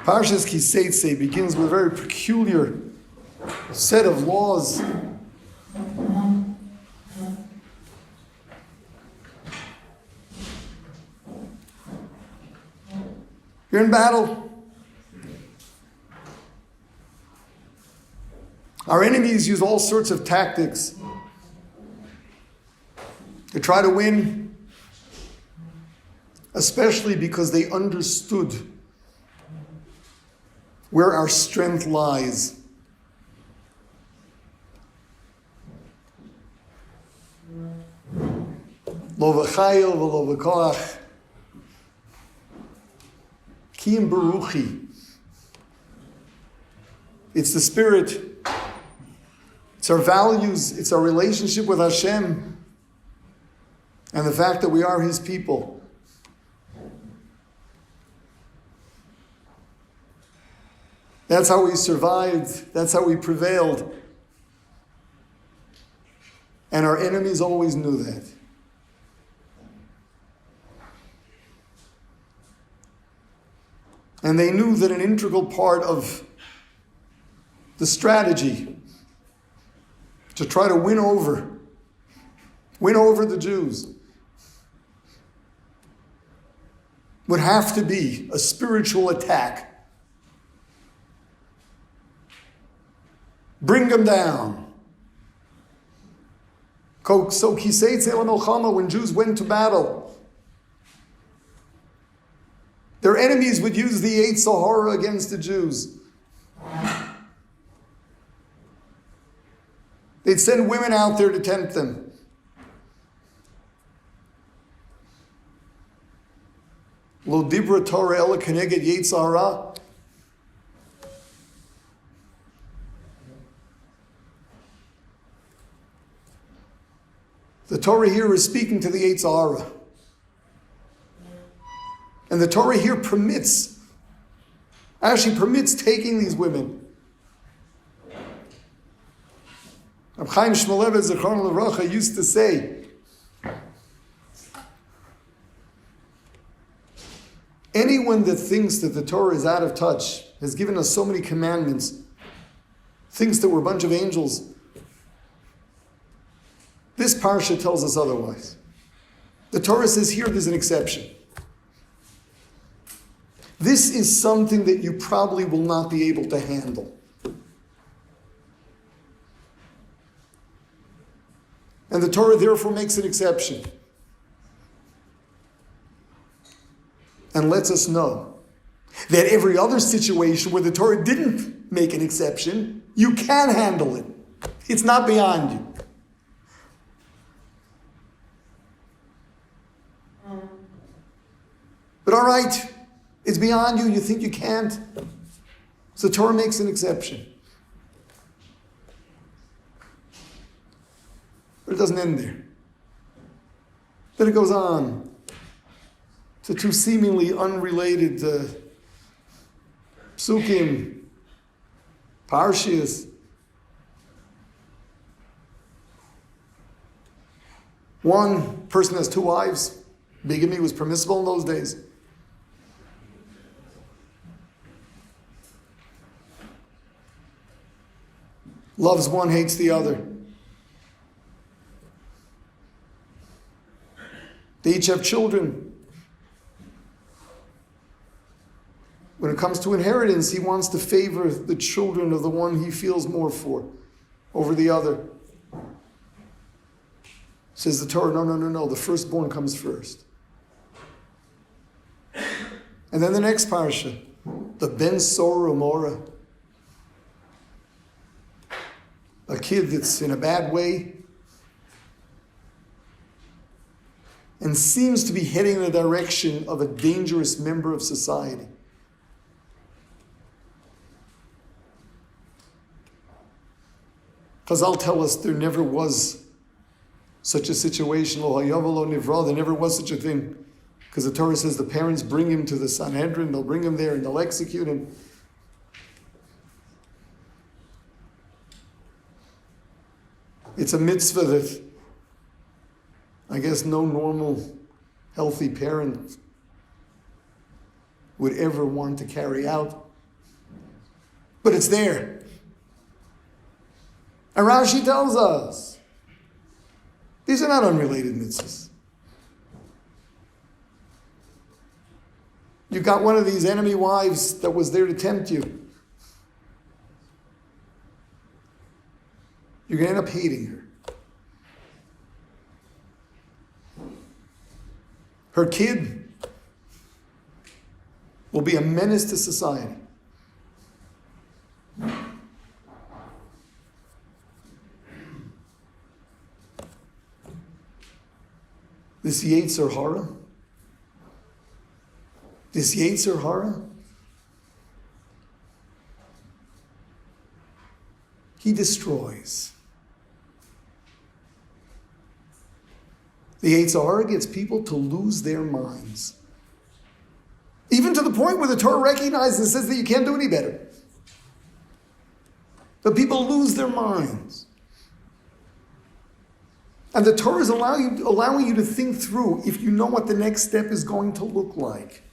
Parshat Tzeitzei begins with a very peculiar set of laws. You're in battle. Our enemies use all sorts of tactics to try to win, especially because they understood where our strength lies. Lo v'chayil v'lo v'koach Kiyim Baruchi. It's the spirit. It's our values. It's our relationship with Hashem. And the fact that we are His people. That's how we survived. That's how we prevailed. And our enemies always knew that. And they knew that an integral part of the strategy to try to win over the Jews would have to be a spiritual attack. Bring them down. So when Jews went to battle, their enemies would use the Tzeitzei against the Jews. They'd send women out there to tempt them. Lo dibra Torah ela keneged Yitzchak. The Torah here is speaking to the Tzeitzei. And the Torah here actually permits taking these women. Reb Chaim Shmulevitz Zichron Livracha used to say, anyone that thinks that the Torah is out of touch has given us so many commandments, thinks that we're a bunch of angels. This parsha tells us otherwise. The Torah says here there's an exception. This is something that you probably will not be able to handle. And the Torah therefore makes an exception. And lets us know that every other situation where the Torah didn't make an exception, you can handle it. It's not beyond you. But all right, it's beyond you, you think you can't. So the Torah makes an exception. But it doesn't end there. Then it goes on to two seemingly unrelated psukim, parshas. One person has two wives. Bigamy was permissible in those days. Loves one, hates the other. They each have children. When it comes to inheritance, he wants to favor the children of the one he feels more for over the other. Says the Torah, no. The firstborn comes first. And then the next parsha, the Ben Sora Mora. A kid that's in a bad way and seems to be heading in the direction of a dangerous member of society. Chazal tell us there never was such a situation. Lo hayav lo nivra. There never was such a thing. Because the Torah says the parents bring him to the Sanhedrin, they'll bring him there and they'll execute him. It's a mitzvah that I guess no normal, healthy parent would ever want to carry out. But it's there. And Rashi tells us, these are not unrelated mitzvahs. You got one of these enemy wives that was there to tempt you. You're going to end up hating her. Her kid will be a menace to society. This Yetzer Hara, he destroys. The Yetzer Hara gets people to lose their minds. Even to the point where the Torah recognizes and says that you can't do any better. But people lose their minds. And the Torah is allowing you to think through if you know what the next step is going to look like.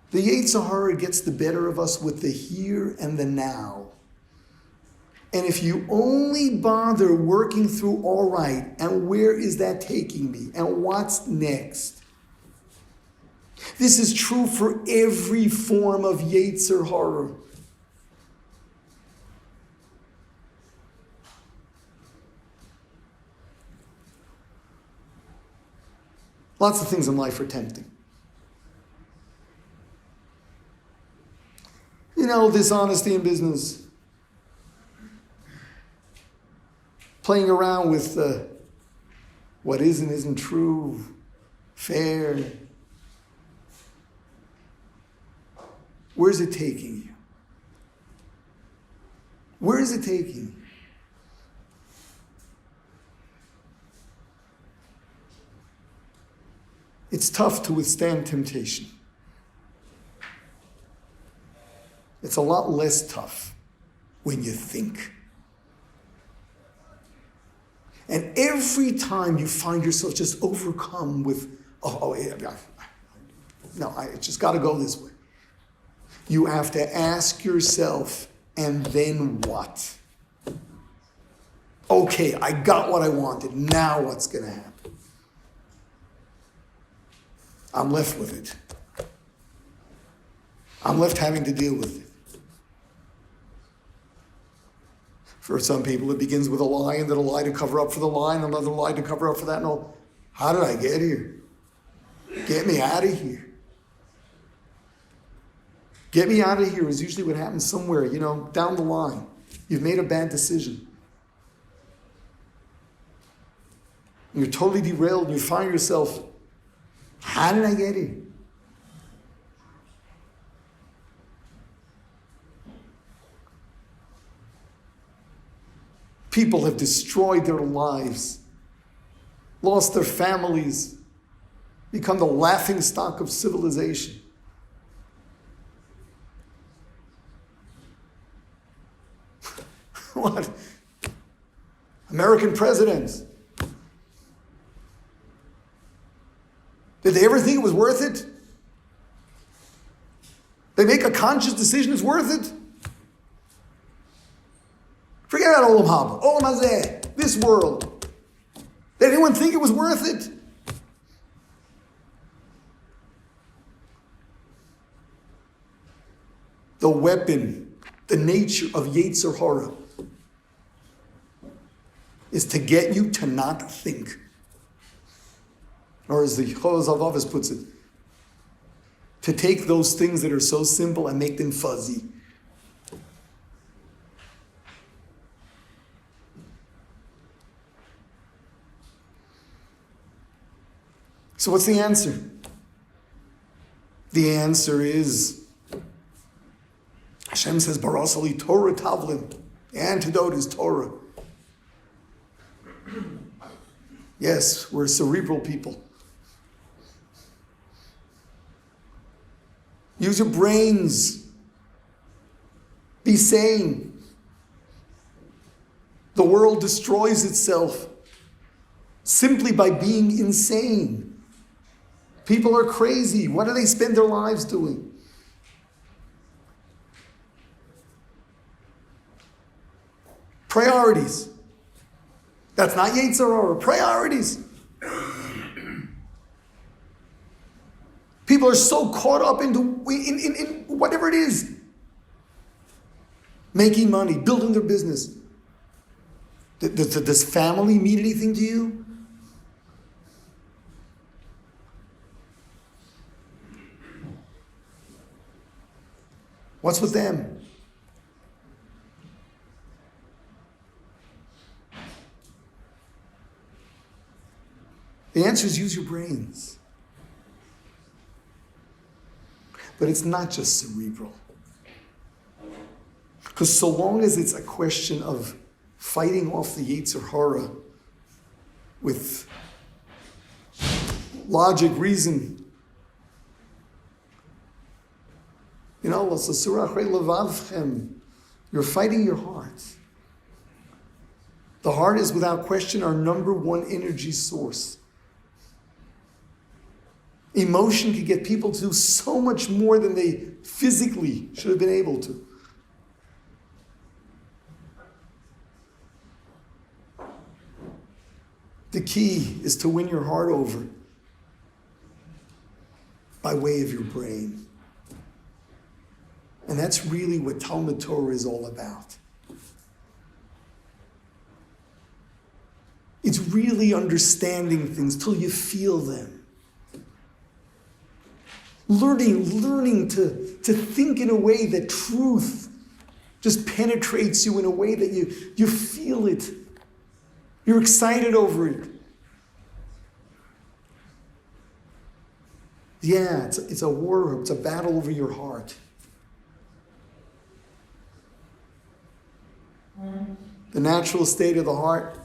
The Yetzer Hara gets the better of us with the here and the now. And if you only bother working through, all right, and where is that taking me? And what's next? This is true for every form of Yetzer Hara. Lots of things in life are tempting. Dishonesty in business. Playing around with what is and isn't true, fair. Where's it taking you? Where is it taking you? It's tough to withstand temptation. It's a lot less tough when you think. And every time you find yourself just overcome with, I just got to go this way. You have to ask yourself, and then what? Okay, I got what I wanted. Now what's going to happen? I'm left with it. I'm left having to deal with it. For some people, it begins with a lie, and then a lie to cover up for the lie, and another lie to cover up for that. No, how did I get here? Get me out of here. Get me out of here is usually what happens somewhere, down the line. You've made a bad decision. You're totally derailed, and you find yourself, how did I get here? People have destroyed their lives, lost their families, become the laughingstock of civilization. What? American presidents. Did they ever think it was worth it? They make a conscious decision it's worth it? Forget about Olam Haba, Olam Hazeh, this world. Did anyone think it was worth it? The weapon, the nature of Yetzer Hara is to get you to not think. Or as the Chozavavis puts it, to take those things that are so simple and make them fuzzy. So what's the answer? The answer is, Hashem says, Barasali Torah Tavlim. The antidote is Torah. Yes, we're cerebral people. Use your brains. Be sane. The world destroys itself simply by being insane. People are crazy. What do they spend their lives doing? Priorities. That's not Yetzer Hara. Priorities. People are so caught up in whatever it is. Making money, building their business. Does family mean anything to you? What's with them? The answer is use your brains. But it's not just cerebral. Because so long as it's a question of fighting off the Yetzer Hara with logic, reason, you're fighting your heart. The heart is without question our number one energy source. Emotion can get people to do so much more than they physically should have been able to. The key is to win your heart over by way of your brain. And that's really what Talmud Torah is all about. It's really understanding things till you feel them. Learning to think in a way that truth just penetrates you in a way that you feel it. You're excited over it. Yeah, it's a war, it's a battle over your heart. The natural state of the heart.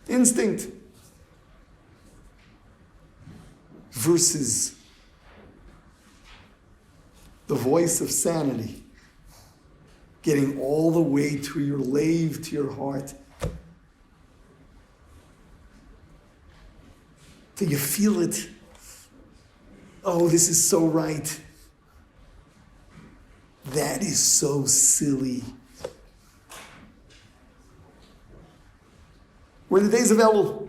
Instinct. Versus the voice of sanity. Getting all the way to your lave, to your heart. Till you feel it. Oh, this is so right. That is so silly. We're in the days of Elul.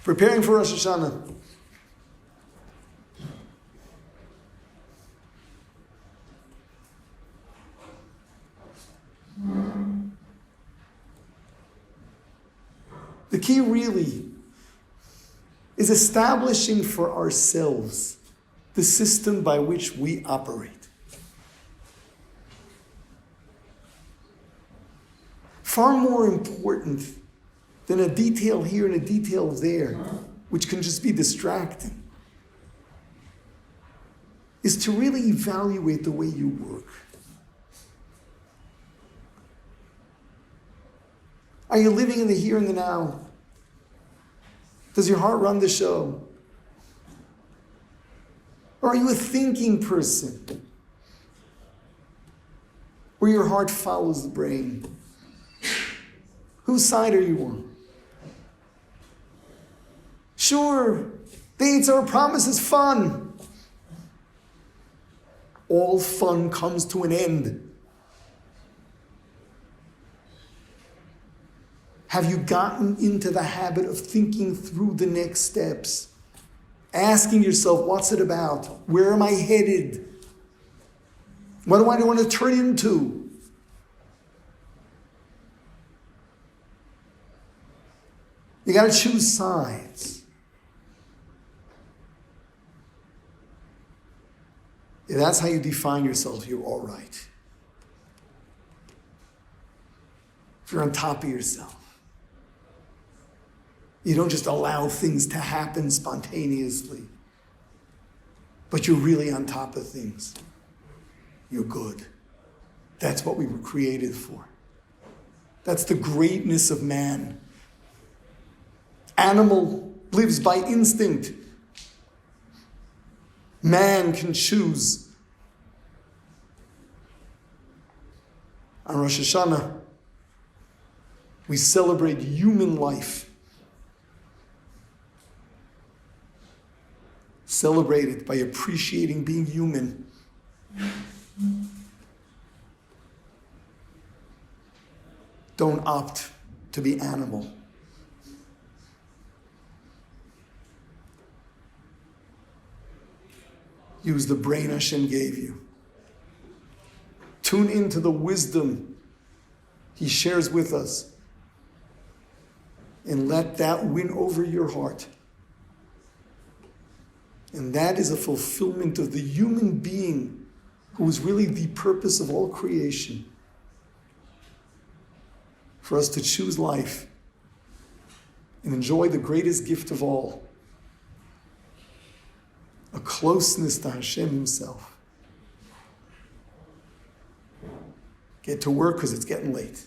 Preparing for Rosh Hashanah. The key really is establishing for ourselves the system by which we operate. Far more important than a detail here and a detail there, which can just be distracting, is to really evaluate the way you work. Are you living in the here and the now? Does your heart run the show? Or are you a thinking person? Where your heart follows the brain? Whose side are you on? Sure, the Yetzer Hara promises fun. All fun comes to an end. Have you gotten into the habit of thinking through the next steps? Asking yourself, what's it about? Where am I headed? What do I want to turn into? You got to choose sides. If that's how you define yourself, you're all right. If you're on top of yourself. You don't just allow things to happen spontaneously, but you're really on top of things. You're good. That's what we were created for. That's the greatness of man. Animal lives by instinct. Man can choose. On Rosh Hashanah, we celebrate human life. Celebrate it by appreciating being human. Don't opt to be animal. Use the brain Hashem gave you. Tune into the wisdom He shares with us. And let that win over your heart. And that is a fulfillment of the human being who is really the purpose of all creation. For us to choose life and enjoy the greatest gift of all, a closeness to Hashem Himself. Get to work because it's getting late.